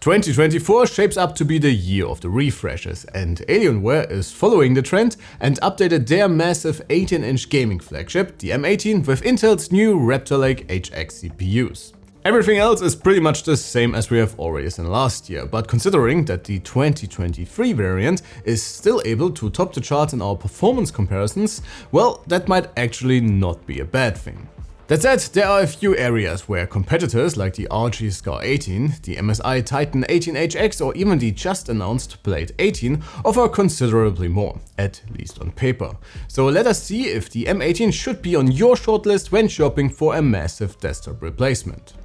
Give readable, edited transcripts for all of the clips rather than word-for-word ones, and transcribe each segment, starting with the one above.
2024 shapes up to be the year of the refreshes, and Alienware is following the trend and updated their massive 18-inch gaming flagship, the M18, with Intel's new Raptor Lake HX CPUs. Everything else is pretty much the same as we have already seen last year, but considering that the 2023 variant is still able to top the charts in our performance comparisons, well, that might actually not be a bad thing. That said, there are a few areas where competitors like the ROG Scar 18, the MSI Titan 18HX or even the just announced Blade 18 offer considerably more, at least on paper. So let us see if the M18 should be on your shortlist when shopping for a massive desktop replacement.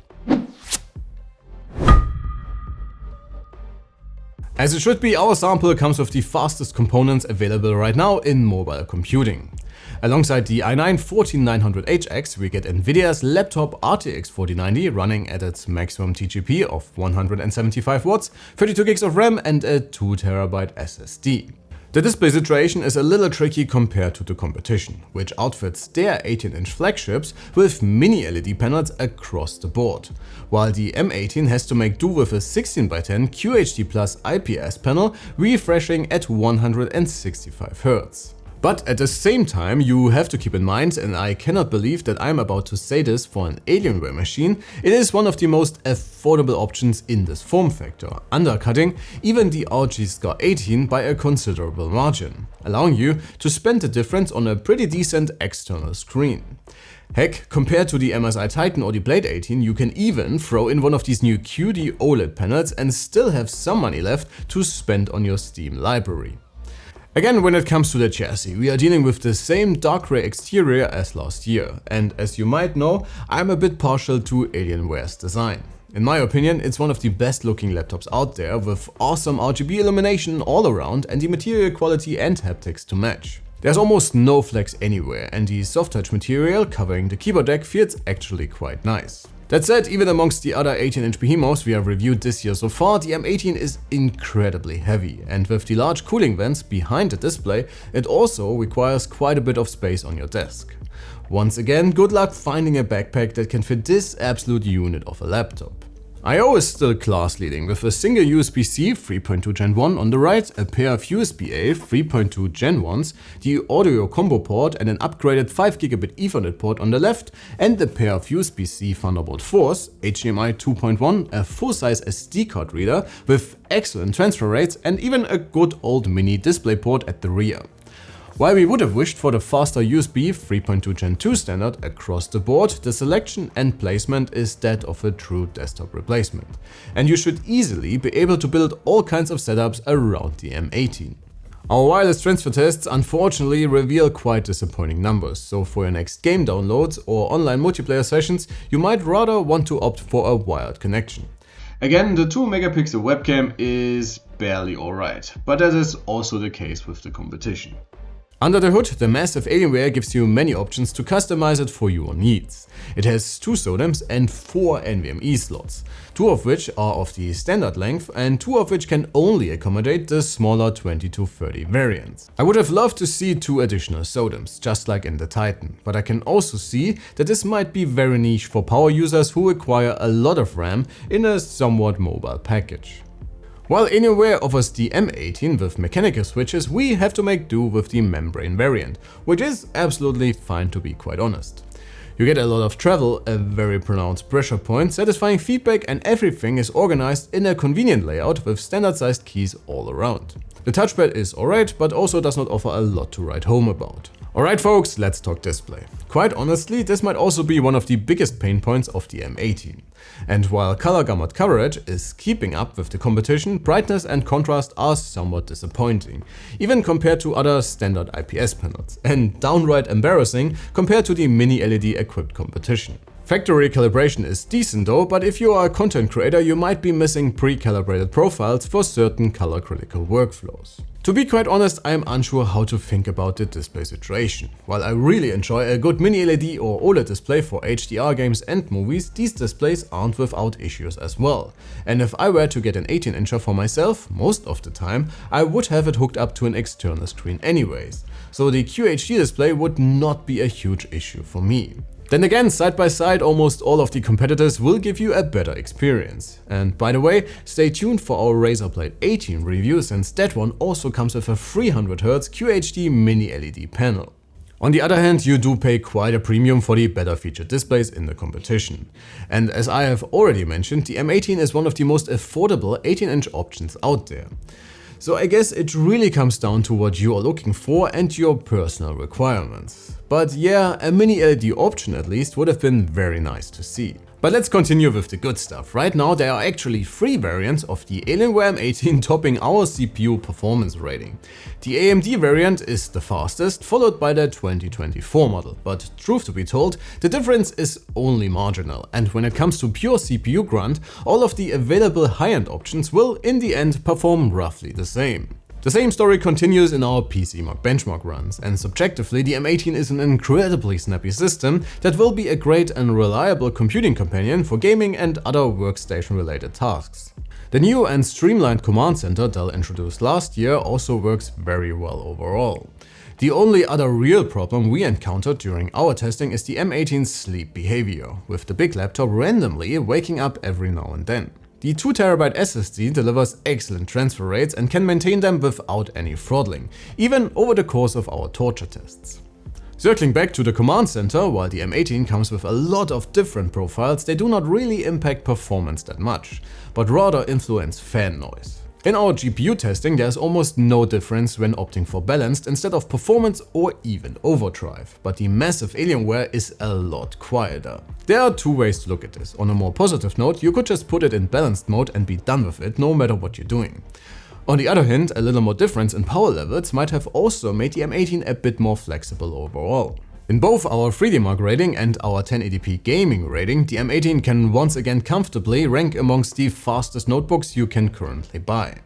As it should be, our sample comes with the fastest components available right now in mobile computing. Alongside the i9-14900HX, we get Nvidia's laptop RTX 4090 running at its maximum TGP of 175 watts, 32 gigs of RAM and a 2TB SSD. The display situation is a little tricky compared to the competition, which outfits their 18-inch flagships with mini LED panels across the board, while the M18 has to make do with a 16x10 QHD Plus IPS panel refreshing at 165 Hz. But at the same time, you have to keep in mind, and I cannot believe that I'm about to say this for an Alienware machine, it is one of the most affordable options in this form factor, undercutting even the ROG Scar 18 by a considerable margin, allowing you to spend the difference on a pretty decent external screen. Heck, compared to the MSI Titan or the Blade 18, you can even throw in one of these new QD OLED panels and still have some money left to spend on your Steam library. Again, when it comes to the chassis, we are dealing with the same dark grey exterior as last year, and as you might know, I'm a bit partial to Alienware's design. In my opinion, it's one of the best looking laptops out there, with awesome RGB illumination all around and the material quality and haptics to match. There's almost no flex anywhere, and the soft touch material covering the keyboard deck feels actually quite nice. That said, even amongst the other 18-inch behemoths we have reviewed this year so far, the M18 is incredibly heavy, and with the large cooling vents behind the display, it also requires quite a bit of space on your desk. Once again, good luck finding a backpack that can fit this absolute unit of a laptop. I/O is still class leading with a single USB-C 3.2 Gen 1 on the right, a pair of USB-A 3.2 Gen 1s, the audio combo port and an upgraded 5GB Ethernet port on the left, and a pair of USB-C Thunderbolt 4s, HDMI 2.1, a full-size SD card reader with excellent transfer rates and even a good old mini DisplayPort at the rear. While we would have wished for the faster USB 3.2 Gen 2 standard across the board, the selection and placement is that of a true desktop replacement, and you should easily be able to build all kinds of setups around the M18. Our wireless transfer tests unfortunately reveal quite disappointing numbers, so for your next game downloads or online multiplayer sessions, you might rather want to opt for a wired connection. Again, the 2-megapixel webcam is barely alright, but that is also the case with the competition. Under the hood, the massive Alienware gives you many options to customize it for your needs. It has 2 SODIMMs and 4 NVMe slots, 2 of which are of the standard length and 2 of which can only accommodate the smaller 20-30 variants. I would have loved to see 2 additional SODIMMs, just like in the Titan, but I can also see that this might be very niche for power users who require a lot of RAM in a somewhat mobile package. While Alienware offers the M18 with mechanical switches, we have to make do with the membrane variant, which is absolutely fine to be quite honest. You get a lot of travel, a very pronounced pressure point, satisfying feedback, and everything is organized in a convenient layout with standard sized keys all around. The touchpad is alright, but also does not offer a lot to write home about. Alright folks, let's talk display. Quite honestly, this might also be one of the biggest pain points of the M18. And while color gamut coverage is keeping up with the competition, brightness and contrast are somewhat disappointing, even compared to other standard IPS panels, and downright embarrassing compared to the mini LED equipped competition. Factory calibration is decent though, but if you are a content creator, you might be missing pre-calibrated profiles for certain color critical workflows. To be quite honest, I am unsure how to think about the display situation. While I really enjoy a good mini LED or OLED display for HDR games and movies, these displays aren't without issues as well. And if I were to get an 18-incher for myself, most of the time, I would have it hooked up to an external screen anyways. So the QHD display would not be a huge issue for me. Then again, side by side, almost all of the competitors will give you a better experience. And by the way, stay tuned for our Razer Blade 18 review, since that one also comes with a 300Hz QHD mini LED panel. On the other hand, you do pay quite a premium for the better featured displays in the competition. And as I have already mentioned, the M18 is one of the most affordable 18-inch options out there. So I guess it really comes down to what you are looking for and your personal requirements. But yeah, a mini LED option at least would have been very nice to see. But let's continue with the good stuff. Right now there are actually 3 variants of the Alienware M18 topping our CPU performance rating. The AMD variant is the fastest, followed by the 2024 model. But truth to be told, the difference is only marginal, and when it comes to pure CPU grunt, all of the available high-end options will in the end perform roughly the same. The same story continues in our PCMark benchmark runs, and subjectively the M18 is an incredibly snappy system that will be a great and reliable computing companion for gaming and other workstation related tasks. The new and streamlined command center Dell introduced last year also works very well overall. The only other real problem we encountered during our testing is the M18's sleep behavior, with the big laptop randomly waking up every now and then. The 2TB SSD delivers excellent transfer rates and can maintain them without any throttling, even over the course of our torture tests. Circling back to the command center, while the M18 comes with a lot of different profiles, they do not really impact performance that much, but rather influence fan noise. In our GPU testing, there's almost no difference when opting for balanced instead of performance or even overdrive, but the massive Alienware is a lot quieter. There are 2 ways to look at this. On a more positive note, you could just put it in balanced mode and be done with it no matter what you're doing. On the other hand, a little more difference in power levels might have also made the M18 a bit more flexible overall. In both our 3DMark rating and our 1080p gaming rating, the M18 can once again comfortably rank amongst the fastest notebooks you can currently buy.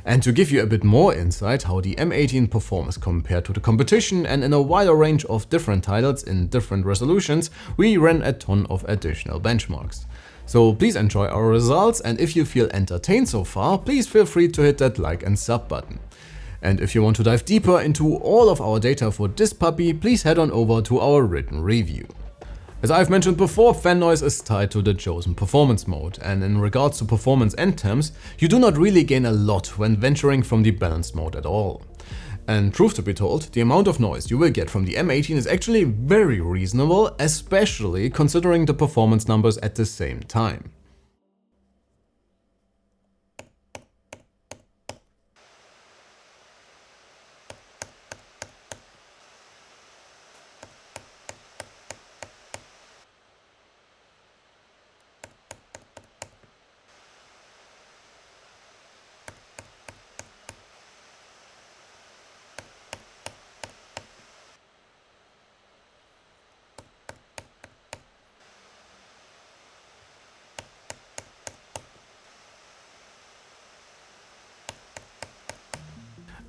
And to give you a bit more insight how the M18 performs compared to the competition and in a wider range of different titles in different resolutions, we ran a ton of additional benchmarks. So please enjoy our results, and if you feel entertained so far, please feel free to hit that like and sub button. And if you want to dive deeper into all of our data for this puppy, please head on over to our written review. As I've mentioned before, fan noise is tied to the chosen performance mode, and in regards to performance end terms, you do not really gain a lot when venturing from the balanced mode at all. And truth to be told, the amount of noise you will get from the M18 is actually very reasonable, especially considering the performance numbers at the same time.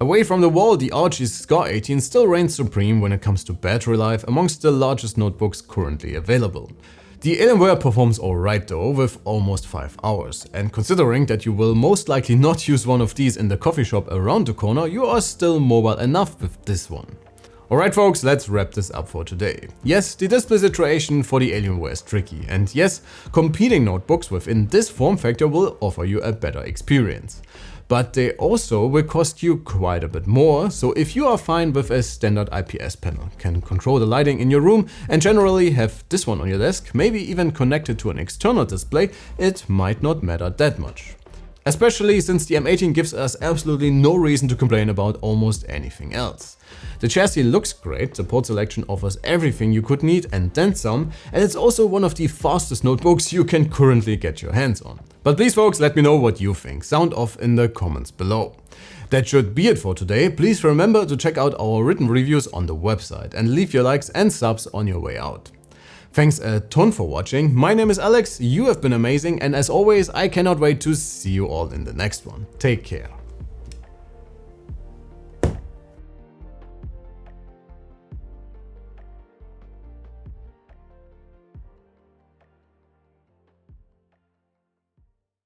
Away from the wall, the ROG's SCAR 18 still reigns supreme when it comes to battery life amongst the largest notebooks currently available. The Alienware performs alright though, with almost 5 hours, and considering that you will most likely not use one of these in the coffee shop around the corner, you are still mobile enough with this one. Alright folks, let's wrap this up for today. Yes, the display situation for the Alienware is tricky, and yes, competing notebooks within this form factor will offer you a better experience. But they also will cost you quite a bit more, so if you are fine with a standard IPS panel, can control the lighting in your room and generally have this one on your desk, maybe even connected to an external display, it might not matter that much. Especially since the M18 gives us absolutely no reason to complain about almost anything else. The chassis looks great, the port selection offers everything you could need and then some, and it's also one of the fastest notebooks you can currently get your hands on. But please folks, let me know what you think, sound off in the comments below. That should be it for today. Please remember to check out our written reviews on the website and leave your likes and subs on your way out. Thanks a ton for watching. My name is Alex, you have been amazing, and as always, I cannot wait to see you all in the next one. Take care.